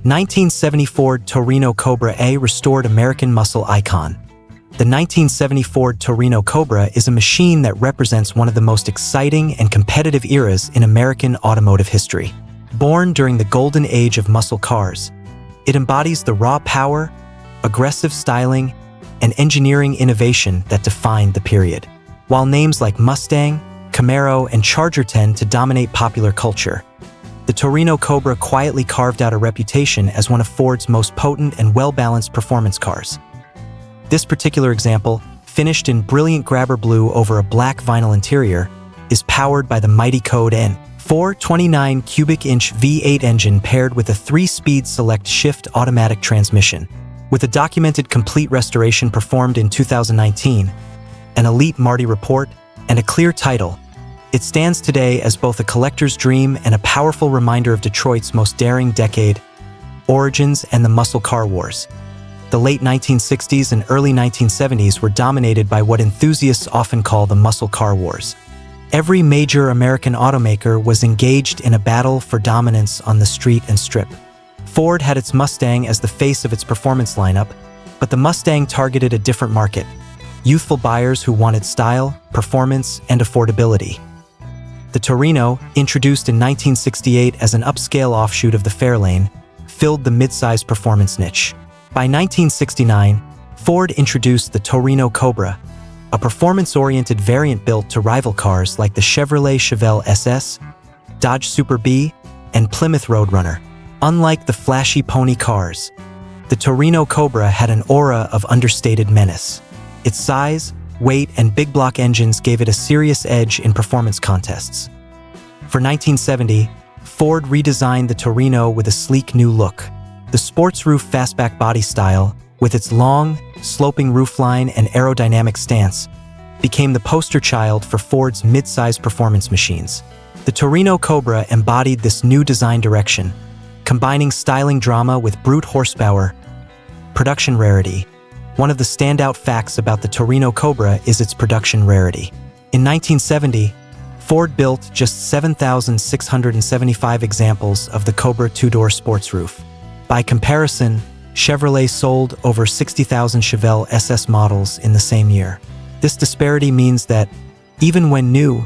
1970 Ford Torino Cobra, a restored American muscle icon. The 1970 Ford Torino Cobra is a machine that represents one of the most exciting and competitive eras in American automotive history. Born during the golden age of muscle cars, it embodies the raw power, aggressive styling, and engineering innovation that defined the period. While names like Mustang, Camaro, and Charger tend to dominate popular culture, the Torino Cobra quietly carved out a reputation as one of Ford's most potent and well-balanced performance cars. This particular example, finished in brilliant grabber blue over a black vinyl interior, is powered by the mighty Code N 429 cubic inch V8 engine paired with a 3-speed SelectShift automatic transmission. With a documented complete restoration performed in 2019, an Elite Marti Report, and a clear title, it stands today as both a collector's dream and a powerful reminder of Detroit's most daring decade, origins, and the muscle car wars. The late 1960s and early 1970s were dominated by what enthusiasts often call the muscle car wars. Every major American automaker was engaged in a battle for dominance on the street and strip. Ford had its Mustang as the face of its performance lineup, but the Mustang targeted a different market: youthful buyers who wanted style, performance, and affordability. The Torino, introduced in 1968 as an upscale offshoot of the Fairlane, filled the mid-size performance niche. By 1969, Ford introduced the Torino Cobra, a performance-oriented variant built to rival cars like the Chevrolet Chevelle SS, Dodge Super B, and Plymouth Roadrunner. Unlike the flashy pony cars, the Torino Cobra had an aura of understated menace. Its size, weight, and big block engines gave it a serious edge in performance contests. For 1970, Ford redesigned the Torino with a sleek new look. The sports roof fastback body style, with its long, sloping roofline and aerodynamic stance, became the poster child for Ford's mid-size performance machines. The Torino Cobra embodied this new design direction, combining styling drama with brute horsepower. Production rarity. One of the standout facts about the Torino Cobra is its production rarity. In 1970, Ford built just 7,675 examples of the Cobra two-door sports roof. By comparison, Chevrolet sold over 60,000 Chevelle SS models in the same year. This disparity means that, even when new,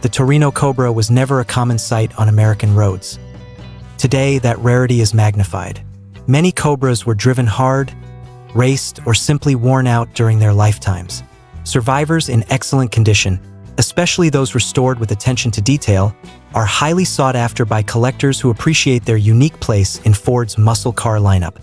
the Torino Cobra was never a common sight on American roads. Today, that rarity is magnified. Many Cobras were driven hard, raced, or simply worn out during their lifetimes. Survivors in excellent condition, especially those restored with attention to detail, are highly sought after by collectors who appreciate their unique place in Ford's muscle car lineup.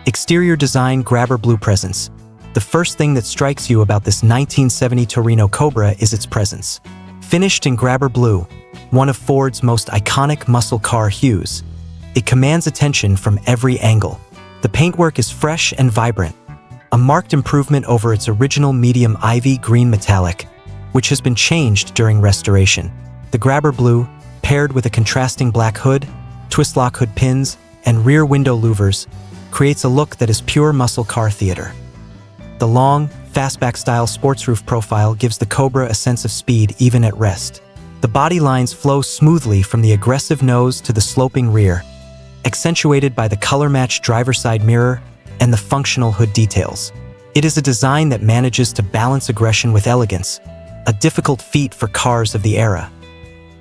Exterior design grabber blue presence. The first thing that strikes you about this 1970 Torino Cobra is its presence. Finished in grabber blue, one of Ford's most iconic muscle car hues, it commands attention from every angle. The paintwork is fresh and vibrant, a marked improvement over its original medium ivy green metallic, which has been changed during restoration. The grabber blue, paired with a contrasting black hood, twist-lock hood pins, and rear window louvers, creates a look that is pure muscle car theater. The long, fastback-style sports roof profile gives the Cobra a sense of speed even at rest. The body lines flow smoothly from the aggressive nose to the sloping rear, accentuated by the color-matched driver's side mirror and the functional hood details. It is a design that manages to balance aggression with elegance, a difficult feat for cars of the era.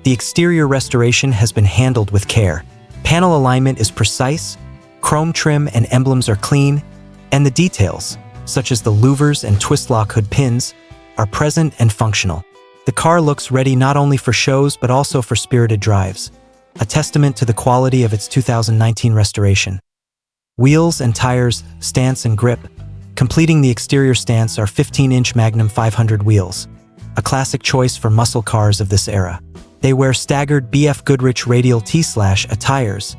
The exterior restoration has been handled with care. Panel alignment is precise, chrome trim and emblems are clean, and the details, such as the louvers and twist-lock hood pins, are present and functional. The car looks ready not only for shows but also for spirited drives, a testament to the quality of its 2019 restoration. Wheels and tires, stance and grip. Completing the exterior stance are 15-inch Magnum 500 wheels, a classic choice for muscle cars of this era. They wear staggered BFGoodrich radial T/A tires,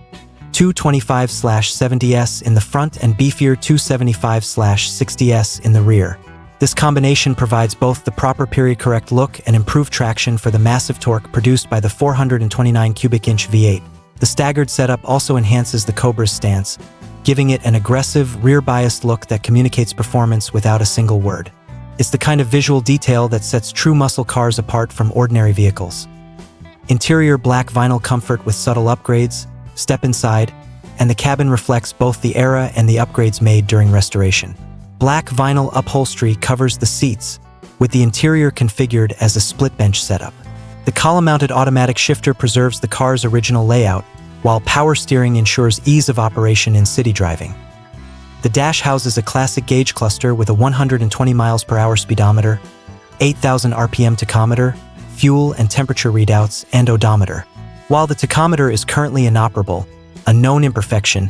225/70s in the front and beefier 275/60s in the rear. This combination provides both the proper period-correct look and improved traction for the massive torque produced by the 429 cubic inch V8. The staggered setup also enhances the Cobra's stance, giving it an aggressive, rear-biased look that communicates performance without a single word. It's the kind of visual detail that sets true muscle cars apart from ordinary vehicles. Interior black vinyl comfort with subtle upgrades. Step inside, and the cabin reflects both the era and the upgrades made during restoration. Black vinyl upholstery covers the seats, with the interior configured as a split bench setup. The column-mounted automatic shifter preserves the car's original layout, while power steering ensures ease of operation in city driving. The dash houses a classic gauge cluster with a 120 miles per hour speedometer, 8,000 RPM tachometer, fuel and temperature readouts, and odometer. While the tachometer is currently inoperable, a known imperfection,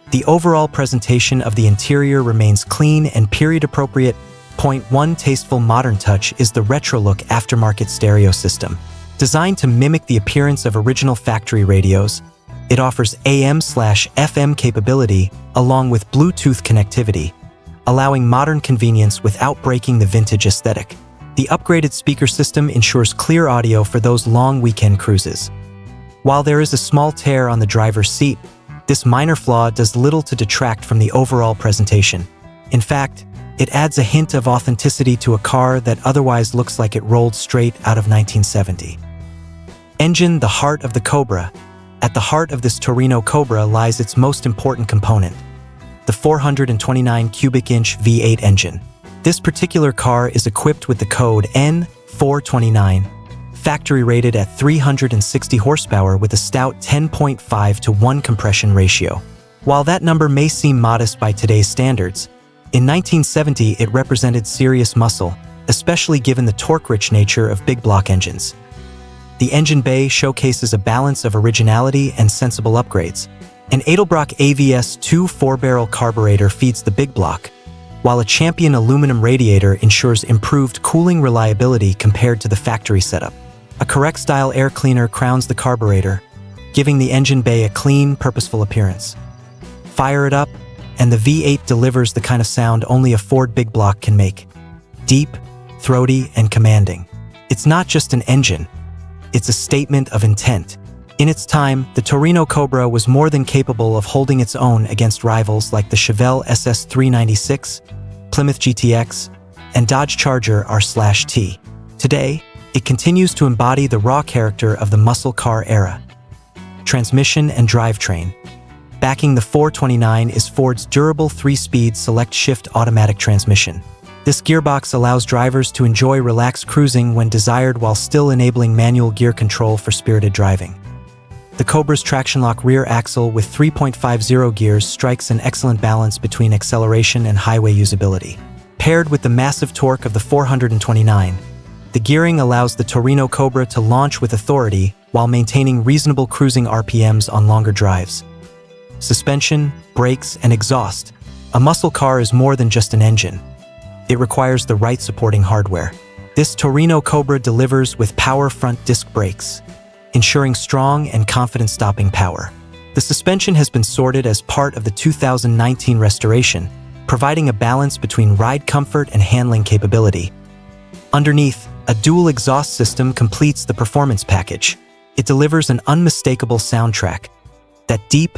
the overall presentation of the interior remains clean and period-appropriate. One tasteful modern touch is the Retro-Lok aftermarket stereo system. Designed to mimic the appearance of original factory radios, it offers AM/FM capability along with Bluetooth connectivity, allowing modern convenience without breaking the vintage aesthetic. The upgraded speaker system ensures clear audio for those long weekend cruises. While there is a small tear on the driver's seat, this minor flaw does little to detract from the overall presentation. In fact, it adds a hint of authenticity to a car that otherwise looks like it rolled straight out of 1970. Engine, the heart of the Cobra. At the heart of this Torino Cobra lies its most important component, the 429 cubic inch V8 engine. This particular car is equipped with the code N429, factory rated at 360 horsepower with a stout 10.5:1 compression ratio. While that number may seem modest by today's standards, in 1970 it represented serious muscle, especially given the torque-rich nature of big block engines. The engine bay showcases a balance of originality and sensible upgrades. An Edelbrock AVS-2 4-barrel carburetor feeds the big block, while a Champion aluminum radiator ensures improved cooling reliability compared to the factory setup. A correct-style air cleaner crowns the carburetor, giving the engine bay a clean, purposeful appearance. Fire it up, and the V8 delivers the kind of sound only a Ford big block can make. Deep, throaty, and commanding. It's not just an engine, it's a statement of intent. In its time, the Torino Cobra was more than capable of holding its own against rivals like the Chevelle SS396, Plymouth GTX, and Dodge Charger R/T. Today, it continues to embody the raw character of the muscle car era. Transmission and drivetrain. Backing the 429 is Ford's durable 3-speed SelectShift automatic transmission. This gearbox allows drivers to enjoy relaxed cruising when desired while still enabling manual gear control for spirited driving. The Cobra's Traction-Lok rear axle with 3.50 gears strikes an excellent balance between acceleration and highway usability. Paired with the massive torque of the 429, the gearing allows the Torino Cobra to launch with authority while maintaining reasonable cruising RPMs on longer drives. Suspension, brakes, and exhaust. A muscle car is more than just an engine. It requires the right supporting hardware. This Torino Cobra delivers with power front disc brakes, ensuring strong and confident stopping power. The suspension has been sorted as part of the 2019 restoration, providing a balance between ride comfort and handling capability. Underneath, a dual exhaust system completes the performance package. It delivers an unmistakable soundtrack, that deep,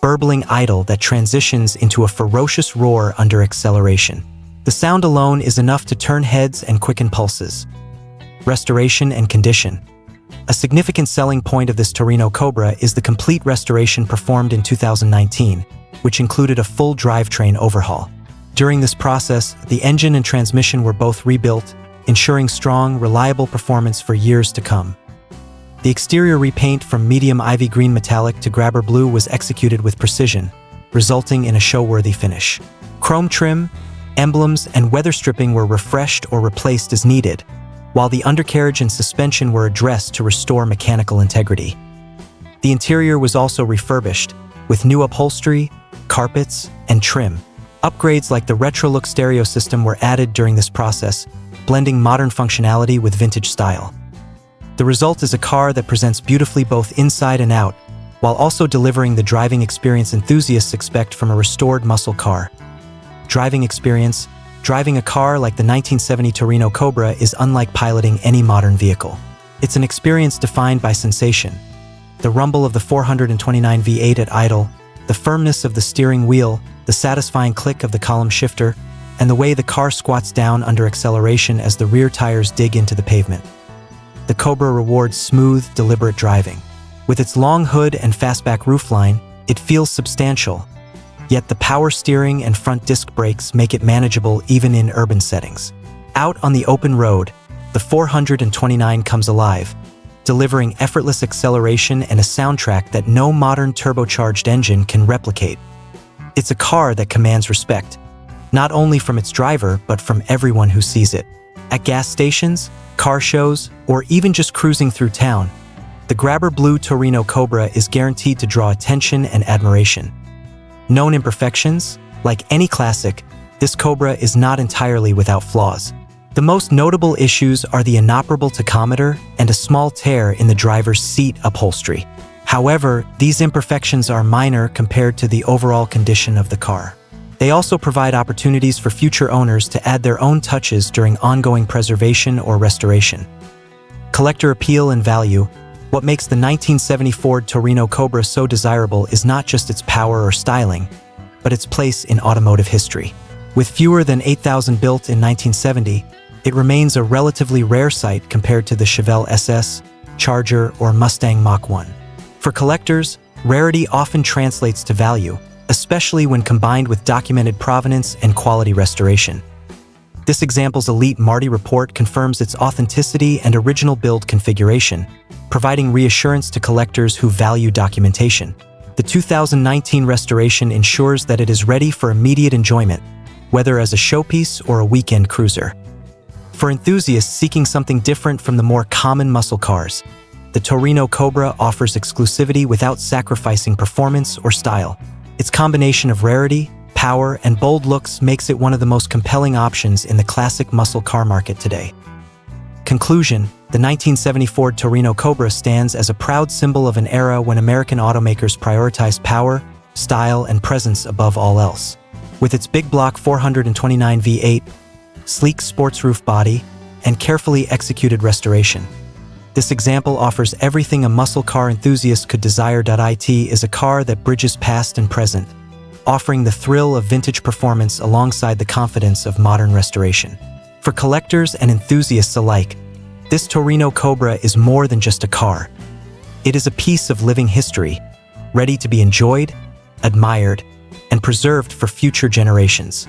burbling idle that transitions into a ferocious roar under acceleration. The sound alone is enough to turn heads and quicken pulses. Restoration and condition. A significant selling point of this Torino Cobra is the complete restoration performed in 2019, which included a full drivetrain overhaul. During this process, the engine and transmission were both rebuilt, ensuring strong, reliable performance for years to come. The exterior repaint from medium ivy green metallic to grabber blue was executed with precision, resulting in a show-worthy finish. Chrome trim, emblems, and weather stripping were refreshed or replaced as needed, while the undercarriage and suspension were addressed to restore mechanical integrity. The interior was also refurbished, with new upholstery, carpets, and trim. Upgrades like the Retro-Lok stereo system were added during this process, blending modern functionality with vintage style. The result is a car that presents beautifully both inside and out, while also delivering the driving experience enthusiasts expect from a restored muscle car. Driving experience. Driving a car like the 1970 Torino Cobra is unlike piloting any modern vehicle. It's an experience defined by sensation. The rumble of the 429 V8 at idle, the firmness of the steering wheel, the satisfying click of the column shifter, and the way the car squats down under acceleration as the rear tires dig into the pavement. The Cobra rewards smooth, deliberate driving. With its long hood and fastback roofline, It feels substantial, yet the power steering and front disc brakes make it manageable even in urban settings. Out on the open road, the 429 comes alive, delivering effortless acceleration and a soundtrack that no modern turbocharged engine can replicate. It's a car that commands respect, not only from its driver but from everyone who sees it. At gas stations, car shows, or even just cruising through town, the grabber blue Torino Cobra is guaranteed to draw attention and admiration. Known imperfections? Like any classic, this Cobra is not entirely without flaws. The most notable issues are the inoperable tachometer and a small tear in the driver's seat upholstery. However, these imperfections are minor compared to the overall condition of the car. They also provide opportunities for future owners to add their own touches during ongoing preservation or restoration. Collector appeal and value. What makes the 1970 Ford Torino Cobra so desirable is not just its power or styling, but its place in automotive history. With fewer than 8,000 built in 1970, it remains a relatively rare sight compared to the Chevelle SS, Charger, or Mustang Mach-1. For collectors, rarity often translates to value, especially when combined with documented provenance and quality restoration. This example's Elite Marti Report confirms its authenticity and original build configuration, providing reassurance to collectors who value documentation. The 2019 restoration ensures that it is ready for immediate enjoyment, whether as a showpiece or a weekend cruiser. For enthusiasts seeking something different from the more common muscle cars, the Torino Cobra offers exclusivity without sacrificing performance or style. Its combination of rarity, power, and bold looks makes it one of the most compelling options in the classic muscle car market today. Conclusion: the 1970 Ford Torino Cobra stands as a proud symbol of an era when American automakers prioritized power, style, and presence above all else. With its big block 429 V8, sleek sports roof body, and carefully executed restoration, this example offers everything a muscle car enthusiast could desire. It is a car that bridges past and present, offering the thrill of vintage performance alongside the confidence of modern restoration. For collectors and enthusiasts alike, this Torino Cobra is more than just a car. It is a piece of living history, ready to be enjoyed, admired, and preserved for future generations.